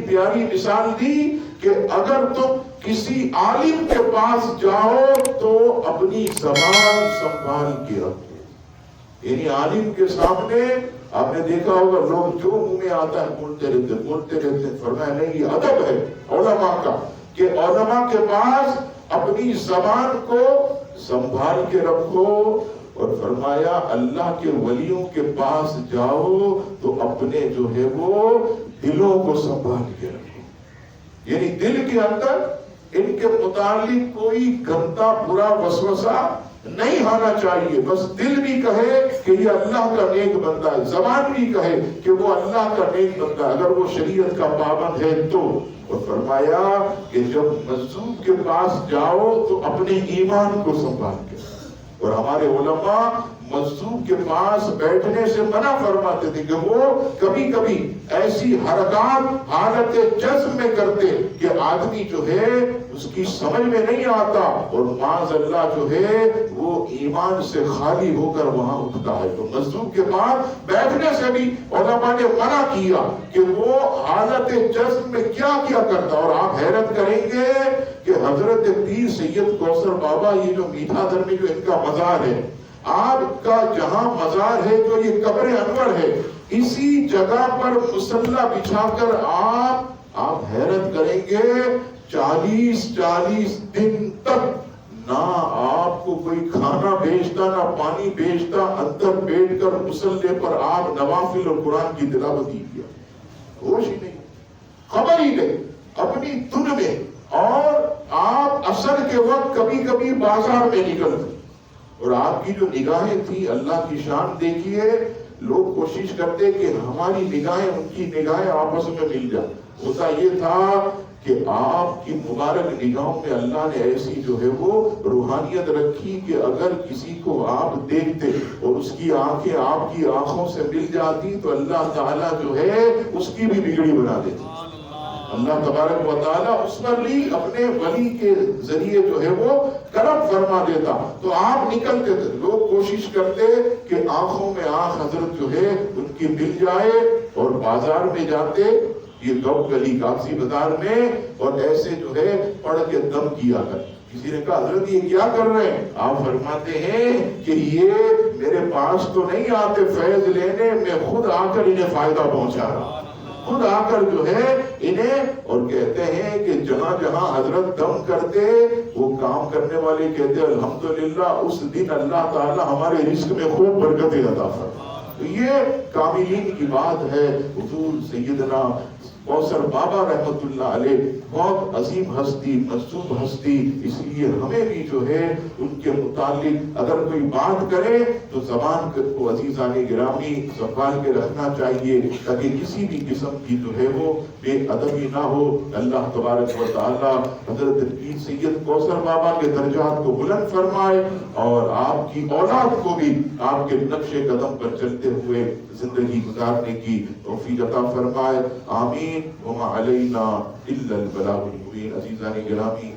پیاری مثال دی کہ اگر تم کسی عالم کے پاس جاؤ تو اپنی زبان سنبھال کے رکھو. یعنی عالم کے سامنے آپ نے دیکھا ہوگا لوگ جو منہ میں آتا ہے بولتے رہتے. فرمایا نہیں، یہ ادب ہے علماء کا کہ علماء کے پاس اپنی زبان کو سنبھال کے رکھو. اور فرمایا اللہ کے ولیوں کے پاس جاؤ تو اپنے جو ہے وہ دلوں کو سنبھال کے رکھو. یعنی دل کے اندر ان کے متعلق کوئی گندا برا وسوسہ نہیں آنا چاہیے. بس دل بھی کہے کہ یہ اللہ کا نیک بندہ ہے، زبان بھی کہے کہ وہ اللہ کا نیک بندہ ہے اگر وہ شریعت کا پابند ہے تو. اور فرمایا کہ جب مظلوم کے پاس جاؤ تو اپنے ایمان کو سنبھال کے. اور ہمارے علماء مظلوم کے پاس بیٹھنے سے منع فرماتے تھے کہ وہ کبھی کبھی ایسی حرکات حالت جذب میں کرتے کہ آدمی جو ہے اس کی سمجھ میں نہیں آتا اور معاذ اللہ جو ہے وہ ایمان سے خالی ہو کر وہاں اٹھتا ہے. تو مظلوم کے پاس بیٹھنے سے بھی علماء نے منع کیا کہ وہ حالت جذب میں کیا کرتا. اور آپ حیرت کریں گے کہ حضرت پیر سید کوثر بابا یہ جو میٹھا در میں جو ان کا مزار ہے، آپ کا جہاں مزار ہے جو یہ قبر انور ہے، اسی جگہ پر مصلی بچھا کر آپ حیرت کریں گے 40 دن تک نہ آپ کو کوئی کھانا بھیجتا نہ پانی بھیجتا، اندر بیٹھ کر مصلی پر آپ نوافل اور قرآن کی تلاوت ہی کیا. ہوش ہی نہیں، خبر ہی نہیں، اپنی دن میں. اور آپ عصر کے وقت کبھی کبھی بازار میں نکلتے اور آپ کی جو نگاہیں تھی، اللہ کی شان دیکھیے، لوگ کوشش کرتے کہ ہماری نگاہیں ان کی نگاہیں آپس میں مل جائیں. ہوتا یہ تھا کہ آپ کی مبارک نگاہوں میں اللہ نے ایسی جو ہے وہ روحانیت رکھی کہ اگر کسی کو آپ دیکھتے اور اس کی آنکھیں آپ کی آنکھوں سے مل جاتی تو اللہ تعالیٰ جو ہے اس کی بھی بگڑی بنا دیتی. اللہ تبارک و تعالیٰ اس پر بھی اپنے ولی کے ذریعے جو ہے وہ کرم فرما دیتا. تو آپ نکلتے تھے، لوگ کوشش کرتے کہ آنکھوں میں آنکھ حضرت جو ہے ان کی مل جائے اور بازار میں جاتے، یہ گو گلی کاغذی بازار میں، اور ایسے جو ہے پڑھ کے دم کیا کر. کسی نے کہا حضرت یہ کیا کر رہے ہیں؟ آپ فرماتے ہیں کہ یہ میرے پاس تو نہیں آتے فیض لینے، میں خود آ کر انہیں فائدہ پہنچا رہا، خود آ کر جو ہے انہیں. اور کہتے ہیں کہ جہاں جہاں حضرت دم کرتے وہ کام کرنے والے کہتے ہیں الحمدللہ اس دن اللہ تعالی ہمارے رزق میں خوب برکت عطا فرمائے. تو یہ کاملین کی بات ہے. حضور سیدنا کوثر بابا رحمت اللہ علیہ بہت عظیم ہستی، مصوب ہستی. اس لیے ہمیں بھی جو ہے ان کے متعلق اگر کوئی بات کرے تو زبان کو عزیزان گرامی سنبھال کے رکھنا چاہیے تاکہ کسی بھی قسم کی جو ہے وہ بے ادبی نہ ہو. اللہ تبارک و تعالی حضرت پیر سید کوثر بابا کے درجات کو بلند فرمائے اور آپ کی اولاد کو بھی آپ کے نقش قدم پر چلتے ہوئے زندگی گزارنے کی توفیق عطا فرمائے. آمین. وما علینا الا البلاغ المبین. عزیزان گرامی